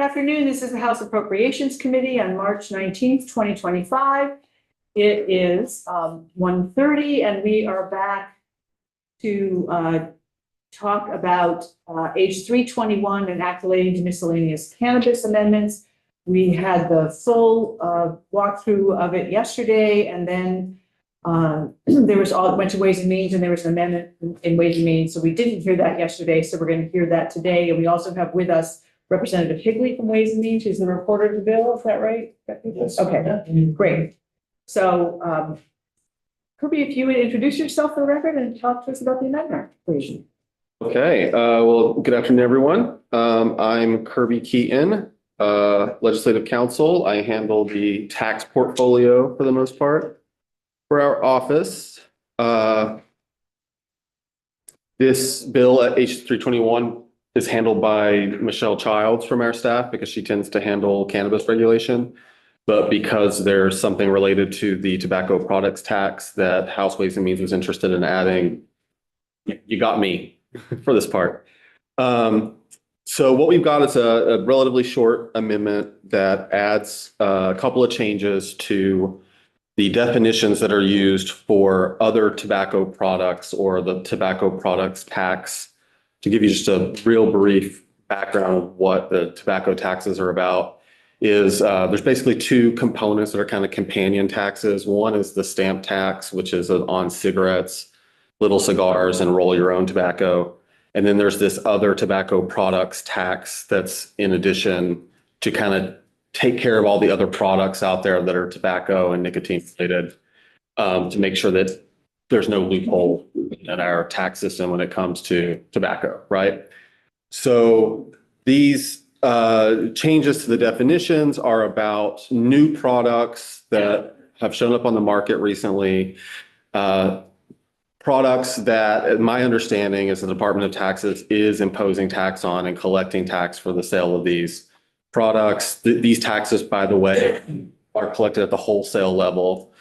Good afternoon. This is the House Appropriations Committee on March 19th, 2025. It is 1:30 and we are back to talk about H 321 and Act relating to miscellaneous cannabis amendments. We had the full walkthrough of it yesterday, and then there was went to Ways and Means, and there was an amendment in Ways and Means. So we didn't hear that yesterday, so we're going to hear that today. And we also have with us Representative Higley from Ways and Means, who's the reporter of the bill. Is that right? Yes. Okay, great. So, Kirby, if you would introduce yourself for the record and talk to us about the amendment, please. Okay, well, good afternoon, everyone. I'm Kirby Keaton, Legislative Counsel. I handle the tax portfolio for the most part for our office. This bill at H 321 is handled by Michelle Childs from our staff because she tends to handle cannabis regulation. But because there's something related to the tobacco products tax that House Ways and Means was interested in adding, you got me for this part. So what we've got is a relatively short amendment that adds a couple of changes to the definitions that are used for other tobacco products or the tobacco products tax. To give you just a real brief background of what the tobacco taxes are about is there's basically two components that are kind of companion taxes. One is the stamp tax, which is on cigarettes, little cigars, and roll your own tobacco. And then there's this other tobacco products tax that's in addition to kind of take care of all the other products out there that are tobacco and nicotine related, to make sure that there's no loophole in our tax system when it comes to tobacco, right? So these changes to the definitions are about new products that have shown up on the market recently. Products that, my understanding is the Department of Taxes is imposing tax on and collecting tax for the sale of these products. These taxes, by the way, are collected at the wholesale level.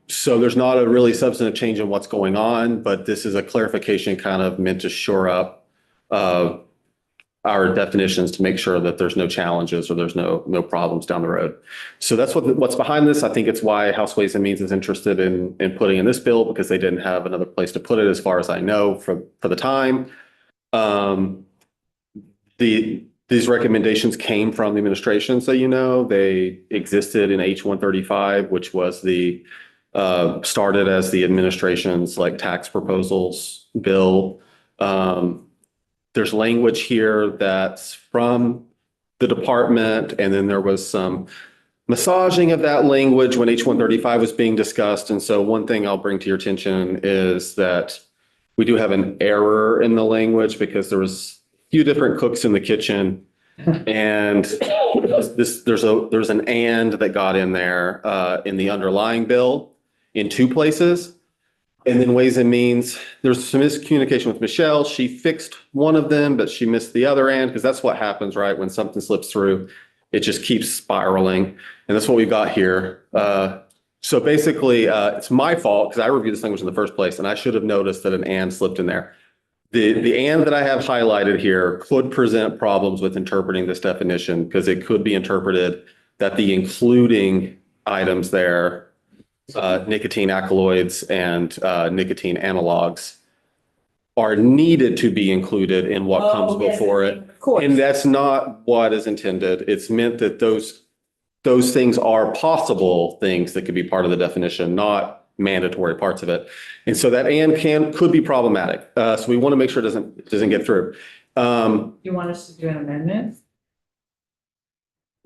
So there's not a really substantive change in what's going on, but this is a clarification kind of meant to shore up our definitions to make sure that there's no challenges or there's no problems down the road. So that's what's behind this. I think it's why House Ways and Means is interested in putting in this bill, because they didn't have another place to put it, as far as I know, for the time. These recommendations came from the administration, so you know, they existed in H 135, which was the started as the administration's like tax proposals bill. There's language here that's from the department, and then there was some massaging of that language when H 135 was being discussed. And so one thing I'll bring to your attention is that we do have an error in the language because there was a few different cooks in the kitchen. And there's an and that got in there in the underlying bill in two places. And then Ways and Means, there's some miscommunication with Michelle. She fixed one of them, but she missed the other end, because that's what happens, right? When something slips through, it just keeps spiraling. And that's what we've got here. So basically, it's my fault because I reviewed this language in the first place, and I should have noticed that an and slipped in there. The and that I have highlighted here could present problems with interpreting this definition, because it could be interpreted that the including items there, nicotine alkaloids and nicotine analogs, are needed to be included in what comes before it. And that's not what is intended. It's meant that those things are possible things that could be part of the definition, not mandatory parts of it. And so that and could be problematic. So we want to make sure it doesn't get through. You want us to do an amendment?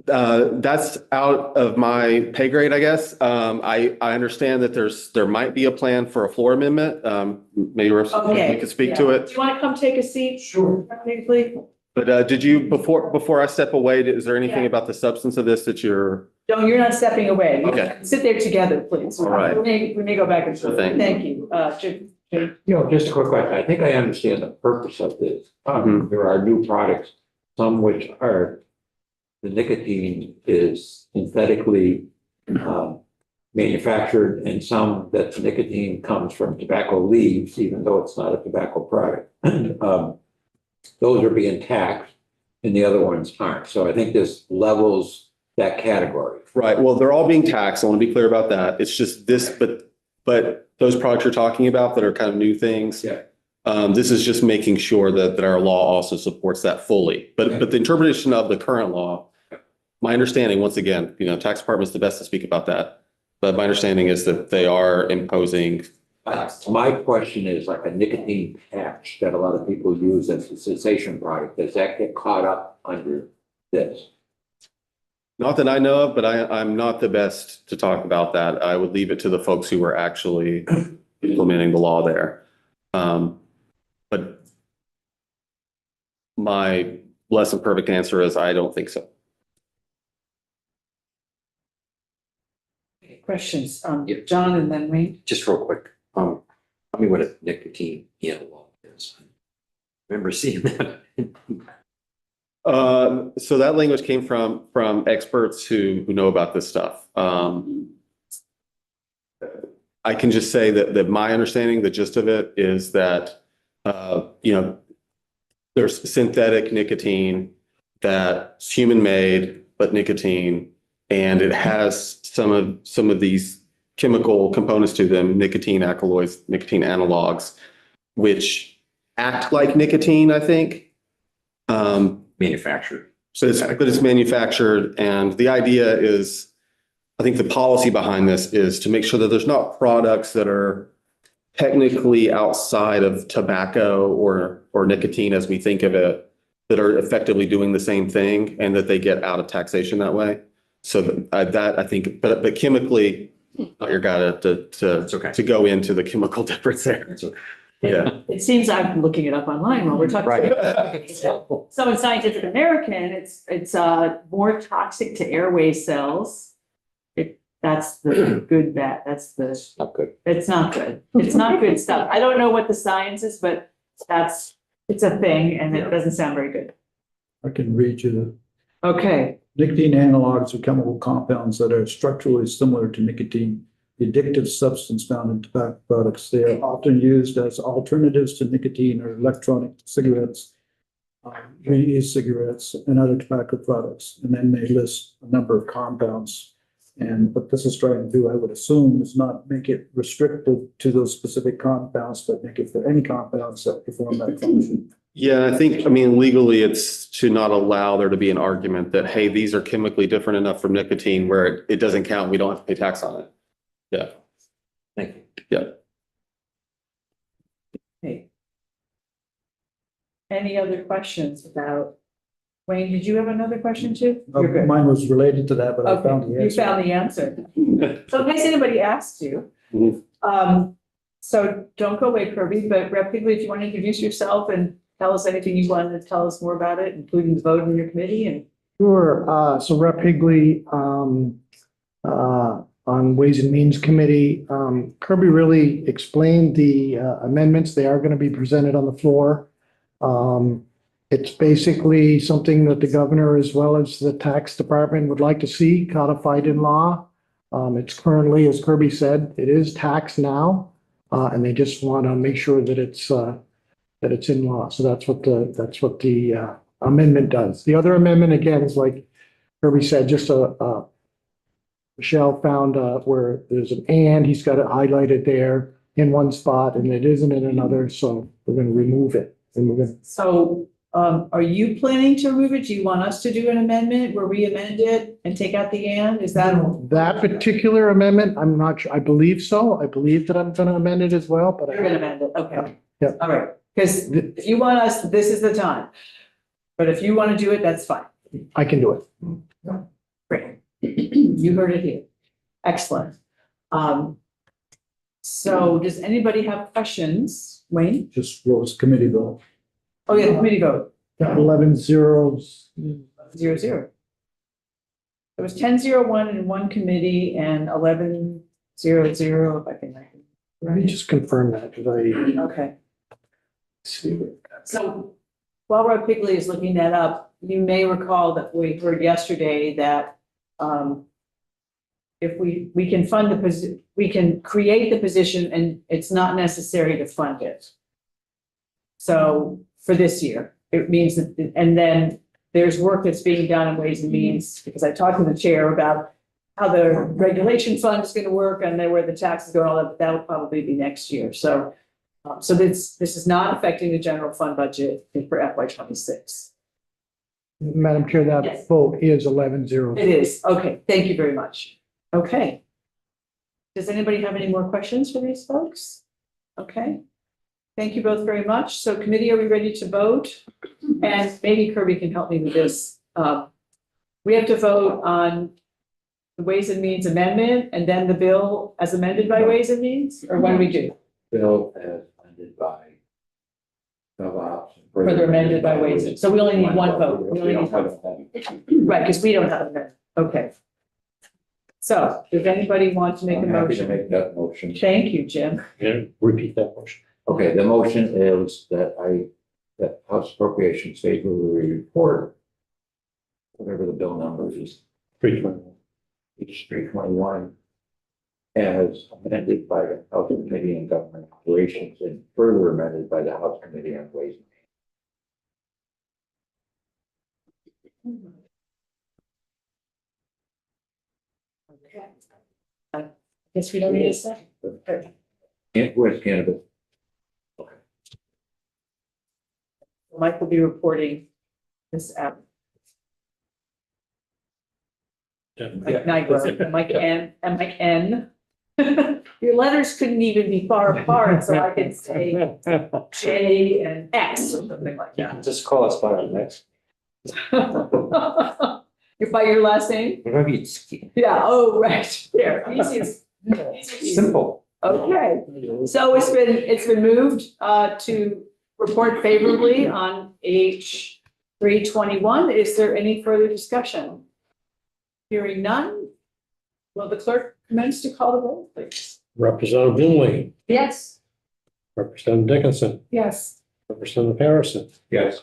That's out of my pay grade, I guess. I understand that there might be a plan for a floor amendment. Maybe we could speak to it. Do you want to come take a seat? Sure. Technically. But did you, before I step away, is there anything about the substance of this that you're? No, you're not stepping away. Okay. Sit there together, please. All right. We may go back and forth. Thank you. You know, just a quick question. I think I understand the purpose of this. There are new products, some which are, the nicotine is synthetically manufactured, and some that the nicotine comes from tobacco leaves, even though it's not a tobacco product. Those are being taxed. and the other ones aren't. So I think this levels that category. Right. Well, they're all being taxed. I want to be clear about that. It's just this, but those products you're talking about that are kind of new things. Yeah. This is just making sure that our law also supports that fully. But the interpretation of the current law, my understanding, once again, tax department's the best to speak about that. But my understanding is that they are imposing. My question is like a nicotine patch that a lot of people use as a cessation product. Does that get caught up under this? Not that I know of, but I'm not the best to talk about that. I would leave it to the folks who are actually implementing the law there. But my less than perfect answer is I don't think so. Questions, John and then Wayne? Just real quick, tell me what a nicotine analog is. I remember seeing that. So that language came from experts who know about this stuff. I can just say that my understanding, the gist of it is that, there's synthetic nicotine that's human made, but nicotine, and it has some of these chemical components to them, nicotine alkaloids, nicotine analogs, which act like nicotine, I think. Manufactured. But it's manufactured, and the idea is, I think the policy behind this is to make sure that there's not products that are technically outside of tobacco or nicotine as we think of it, that are effectively doing the same thing, and that they get out of taxation that way. So that I think, but chemically, not your guy to go into the chemical difference there. That's okay. Yeah. It seems I'm looking it up online while we're talking. Right. So in Scientific American, it's more toxic to airway cells. That's the good bet. That's the, Not good. it's not good. It's not good stuff. I don't know what the science is, but it's a thing and it doesn't sound very good. I can read you Okay, the nicotine analogs are chemical compounds that are structurally similar to nicotine, the addictive substance found in tobacco products. They are often used as alternatives to nicotine or electronic cigarettes, e cigarettes, and other tobacco products. And then they list a number of compounds. And what this is trying to do, I would assume, is not make it restricted to those specific compounds, but make it for any compounds that perform that function. Yeah, I think, legally, it's to not allow there to be an argument that, hey, these are chemically different enough from nicotine where it doesn't count. We don't have to pay tax on it. Yeah. Thank you. Yeah. okay. Any other questions about, Wayne, did you have another question too? You're good. Mine was related to that, but I found the Okay, you answer. found the answer. So in case anybody asks you, Mhm. so don't go away, Kirby, but Rep. Higley, if you want to introduce yourself and tell us anything you wanted to tell us more about it, including the vote in your committee and. Sure. So Rep. Higley, on Ways and Means Committee, Kirby really explained the amendments. They are going to be presented on the floor. It's basically something that the governor, as well as the tax department, would like to see codified in law. It's currently, as Kirby said, it is taxed now, and they just want to make sure that it's in law. So that's what the amendment does. The other amendment, again, is like Kirby said, just Michelle found where there's an and, he's got it highlighted there in one spot, and it isn't in another. So we're going to remove it. And we're going So, are you planning to remove it? Do you want us to do an amendment where we amend it and take out the and? Is that? that particular amendment, I'm not sure. I believe so. I believe that I'm going to amend it as well, but You're gonna amend it, okay. Yeah. All right, because if you want us, this is the time. But if you want to do it, that's fine. I can do it. Great. You heard it here. Excellent. So does anybody have questions? Wayne? Just what was committee vote? Oh, yeah, the committee vote, 11-0. 0-0. There was 10-0-1 in one committee and 11-0-0, if I can. Let me just confirm that. Did I Okay, see? so while Rob Pigley is looking that up, you may recall that we heard yesterday that if we can fund the we can create the position and it's not necessary to fund it. So for this year, it means that, and then there's work that's being done in Ways and Means, because I talked to the chair about how the regulation fund is gonna work and then where the taxes go and all that, but that'll probably be next year. So, so this is not affecting the general fund budget for FY '26. Madam Chair, that Yes. vote is 11-0. It is. Okay, thank you very much. Okay. Does anybody have any more questions for these folks? Okay. Thank you both very much. So committee, are we ready to vote? And maybe Kirby can help me with this. We have to vote on the Ways and Means amendment and then the bill as amended by Ways and Means, or what do we do? Bill as amended by. GovOps. Further amended by Ways and, so we only need one vote. We only need one vote. Right, because we don't have an amendment. Okay. So does anybody want to make a I'm happy to motion? make that motion. Thank you, Jim. Repeat that motion. Okay, the motion is that House Appropriations favorably report whatever the bill number is. 321. Each 321 as amended by the House Committee on Government Operations and further amended by the House Committee on Ways and Means. Okay. I guess we don't need a second. Where's cannabis? Mike will be reporting this out. Mike Nyberg, and Mike N, and Mike N. Your letters couldn't even be far apart, so I could say J and X or something like that. Just call us by our next. You're by your last name? Maybe it's Yeah, oh, right, there, easiest. simple. Okay, so it's been moved to report favorably on H 321. Is there any further discussion? Hearing none, will the clerk commence to call the roll, please? Representative Blumenle, Yes. Representative Dickinson, Yes. Representative Harrison, Yes.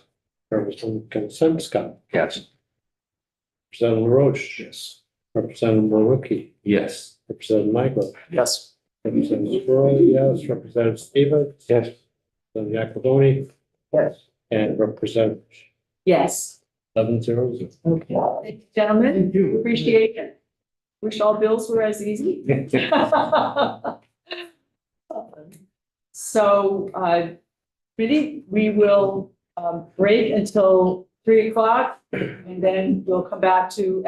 Representative Kaczynska, Yes. Representative LaRoche. Yes. Representative Marookie, Yes. Representative Michael, Yes. Representative Squirrel, yes, Representative Stevens. Yes. Representative Yakuboni, Yes. and Representative Yes. 11-0. Okay, gentlemen, appreciate it. Wish all bills were as easy. So, really, we will break until 3 o'clock and then we'll come back to